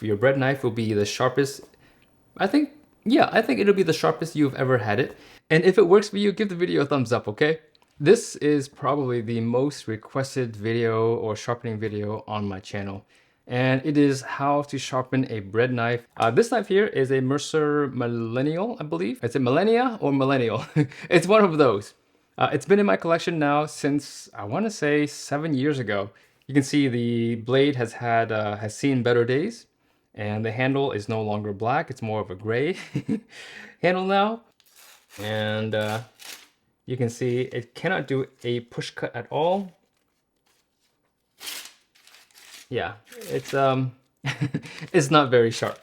Your bread knife will be the sharpest, I think, yeah, I think it'll be the sharpest you've ever had it. And if it works for you, give the video a thumbs up, okay? This is probably the most requested video or sharpening video on my channel. And it is how to sharpen a bread knife. This knife here is a Mercer Millennial, I believe. Is it Millennia or Millennial? It's one of those. It's been in my collection now since, I want to say, 7 years ago. You can see the blade has seen better days, and the handle is no longer black. It's more of a gray handle now. And you can see it cannot do a push cut at all. Yeah, it's it's not very sharp.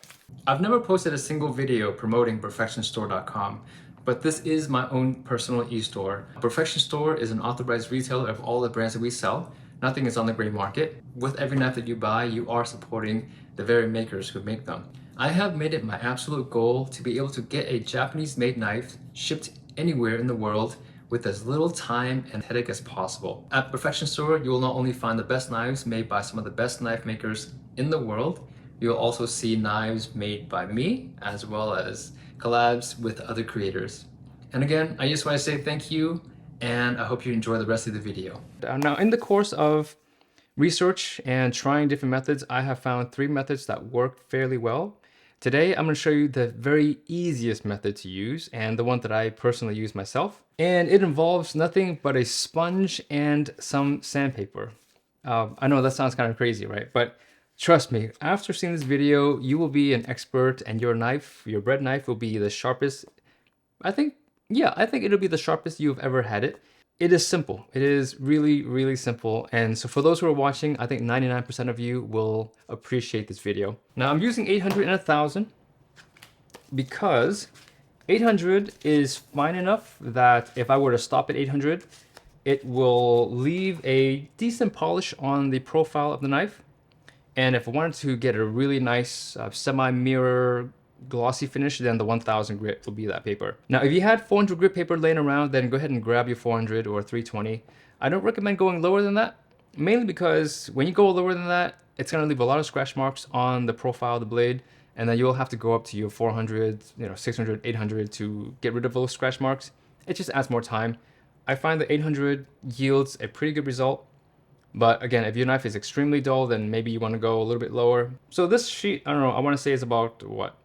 I've never posted a single video promoting perfectionstore.com, but this is my own personal e-store. Perfection Store is an authorized retailer of all the brands that we sell. Nothing is on the gray market. With every knife that you buy, you are supporting the very makers who make them. I have made it my absolute goal to be able to get a Japanese-made knife shipped anywhere in the world with as little time and headache as possible. At Perfection Store, you will not only find the best knives made by some of the best knife makers in the world, you'll also see knives made by me, as well as collabs with other creators. And again, I just want to say thank you, and I hope you enjoy the rest of the video. Now, in the course of research and trying different methods, I have found 3 methods that work fairly well. Today, I'm going to show you the very easiest method to use and the one that I personally use myself. And it involves nothing but a sponge and some sandpaper. I know that sounds kind of crazy, right? But trust me, after seeing this video, you will be an expert, and your knife, your bread knife, will be the sharpest. I think it'll be the sharpest you've ever had it. It is simple. It is really, really simple. And so for those who are watching, I think 99% of you will appreciate this video. Now I'm using 800 and 1000 because 800 is fine enough that if I were to stop at 800, it will leave a decent polish on the profile of the knife. And if I wanted to get a really nice semi-mirror glossy finish, then the 1000 grit will be that paper. Now, if you had 400 grit paper laying around, then go ahead and grab your 400 or 320. I don't recommend going lower than that, mainly because when you go lower than that, it's gonna leave a lot of scratch marks on the profile of the blade, and then you'll have to go up to your 400, 600, 800 to get rid of those scratch marks. It just adds more time. I find that 800 yields a pretty good result. But again, if your knife is extremely dull, then maybe you want to go a little bit lower. So this sheet, I don't know, I want to say is about what,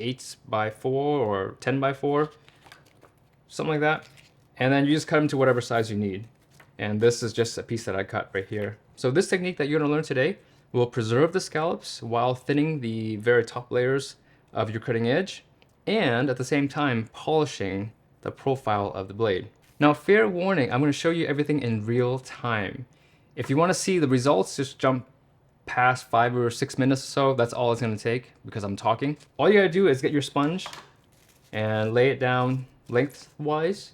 8 by 4 or 10 by 4, something like that. And then you just cut them to whatever size you need. And this is just a piece that I cut right here. So this technique that you're going to learn today will preserve the scallops while thinning the very top layers of your cutting edge, and at the same time polishing the profile of the blade. Now, fair warning, I'm going to show you everything in real time. If you want to see the results, just jump past 5 or 6 minutes or so. That's all it's going to take because I'm talking. All you got to do is get your sponge and lay it down lengthwise,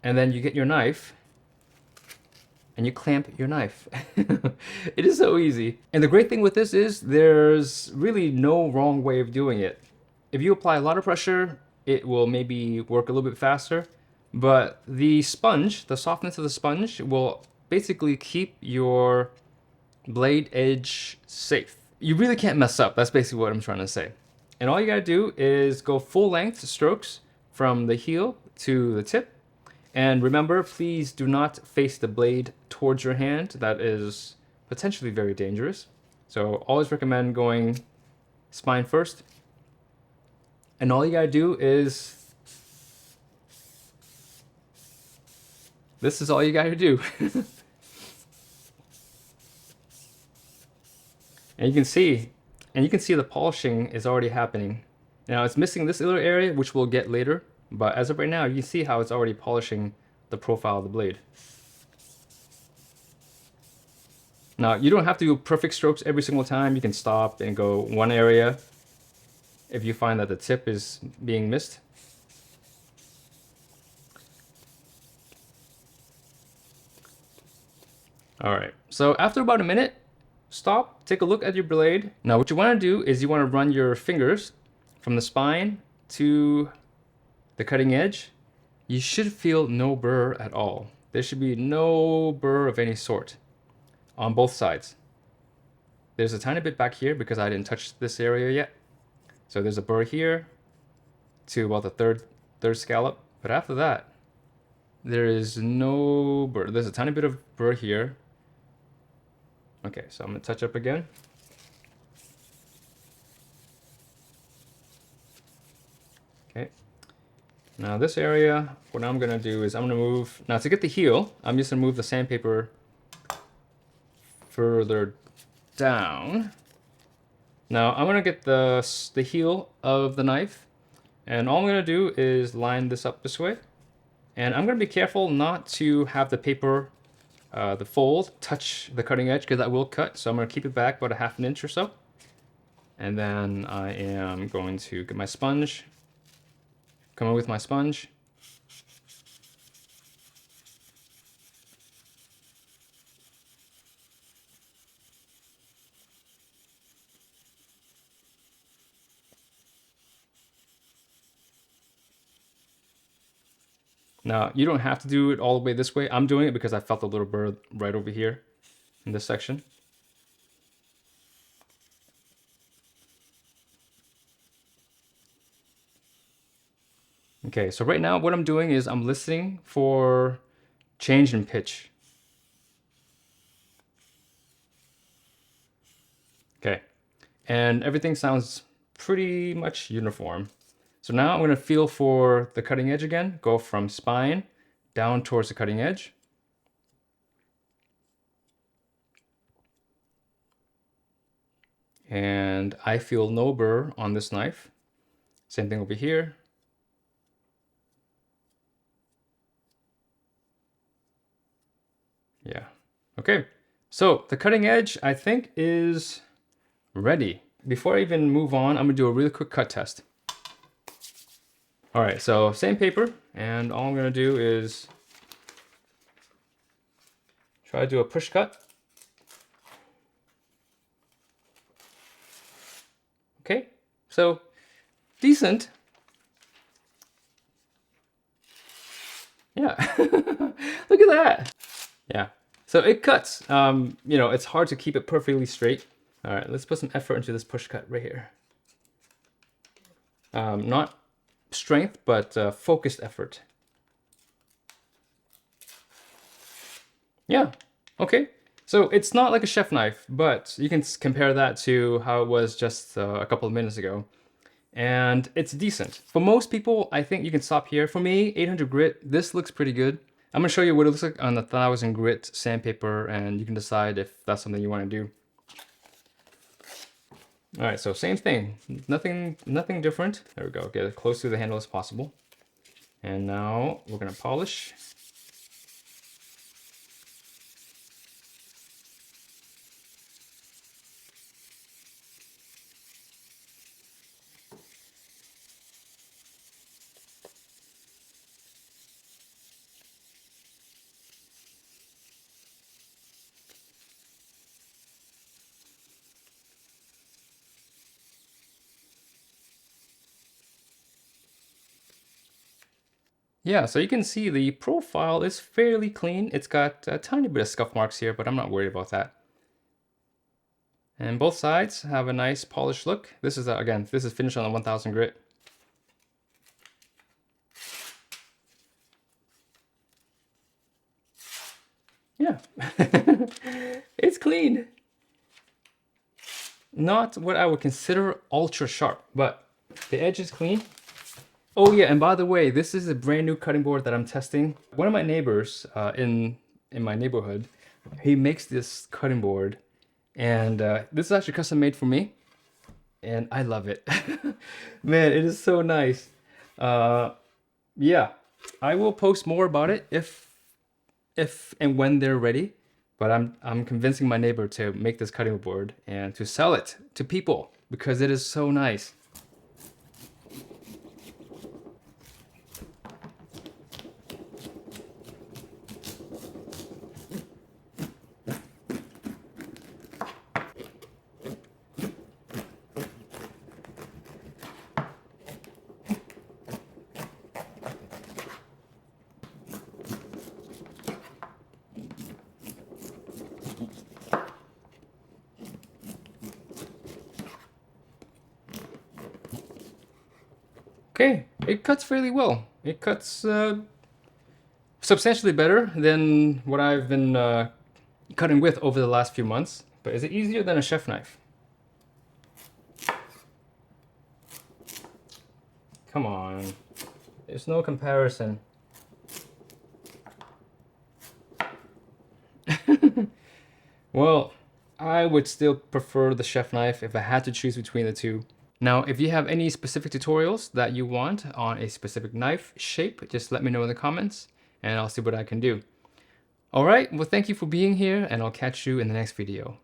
and then you get your knife and you clamp your knife. It is so easy. And the great thing with this is there's really no wrong way of doing it. If you apply a lot of pressure, it will maybe work a little bit faster, but the sponge, the softness of the sponge will basically keep your blade edge safe. You really can't mess up. That's basically what I'm trying to say. And all you gotta do is go full length strokes from the heel to the tip. And remember, please do not face the blade towards your hand. That is potentially very dangerous. So always recommend going spine first. And all you gotta do is, this is all you gotta do. And you can see the polishing is already happening. Now it's missing this little area, which we'll get later, but as of right now, you can see how it's already polishing the profile of the blade. Now, you don't have to do perfect strokes every single time. You can stop and go one area if you find that the tip is being missed. All right, so after about a minute, stop, take a look at your blade. Now what you want to do is you want to run your fingers from the spine to the cutting edge. You should feel no burr at all. There should be no burr of any sort on both sides. There's a tiny bit back here because I didn't touch this area yet. So there's a burr here to about the third scallop. But after that, there is no burr. There's a tiny bit of burr here. Okay, so I'm gonna touch up again. Okay. Now this area, what I'm gonna do is I'm gonna move, now to get the heel, I'm just gonna move the sandpaper further down. Now I'm gonna get the heel of the knife, and all I'm gonna do is line this up this way. And I'm gonna be careful not to have the paper, the fold, touch the cutting edge because that will cut. So I'm gonna keep it back about a ½ inch or so. And then I am going to get my sponge, come in with my sponge. Now, you don't have to do it all the way this way. I'm doing it because I felt a little burr right over here in this section. Okay, so right now what I'm doing is I'm listening for change in pitch. Okay, and everything sounds pretty much uniform. So now I'm going to feel for the cutting edge again, go from spine down towards the cutting edge. And I feel no burr on this knife. Same thing over here. Yeah. Okay. So the cutting edge, I think, is ready. Before I even move on, I'm gonna do a really quick cut test. All right, so same paper, and all I'm gonna do is try to do a push cut. Okay, so decent. Yeah, look at that. Yeah, so it cuts. You know, it's hard to keep it perfectly straight. All right, let's put some effort into this push cut right here. Not strength, but focused effort. Yeah, okay. So it's not like a chef knife, but you can compare that to how it was just a couple of minutes ago. And it's decent. For most people, I think you can stop here. For me, 800 grit, this looks pretty good. I'm gonna show you what it looks like on the 1000 grit sandpaper, and you can decide if that's something you wanna do. All right, so same thing, nothing different. There we go, get as close to the handle as possible. And now we're gonna polish. Yeah, so you can see the profile is fairly clean. It's got a tiny bit of scuff marks here, but I'm not worried about that. And both sides have a nice polished look. This is, again, this is finished on the 1000 grit. Yeah, it's clean. Not what I would consider ultra sharp, but the edge is clean. Oh yeah, and by the way, this is a brand new cutting board that I'm testing. One of my neighbors in my neighborhood, he makes this cutting board, and this is actually custom made for me, and I love it. Man, it is so nice. Yeah, I will post more about it if and when they're ready. But I'm convincing my neighbor to make this cutting board and to sell it to people because it is so nice. Okay, it cuts fairly well. It cuts substantially better than what I've been cutting with over the last few months. But is it easier than a chef knife? Come on, there's no comparison. Well, I would still prefer the chef knife if I had to choose between the two. Now, if you have any specific tutorials that you want on a specific knife shape, just let me know in the comments and I'll see what I can do. All right, well, thank you for being here and I'll catch you in the next video.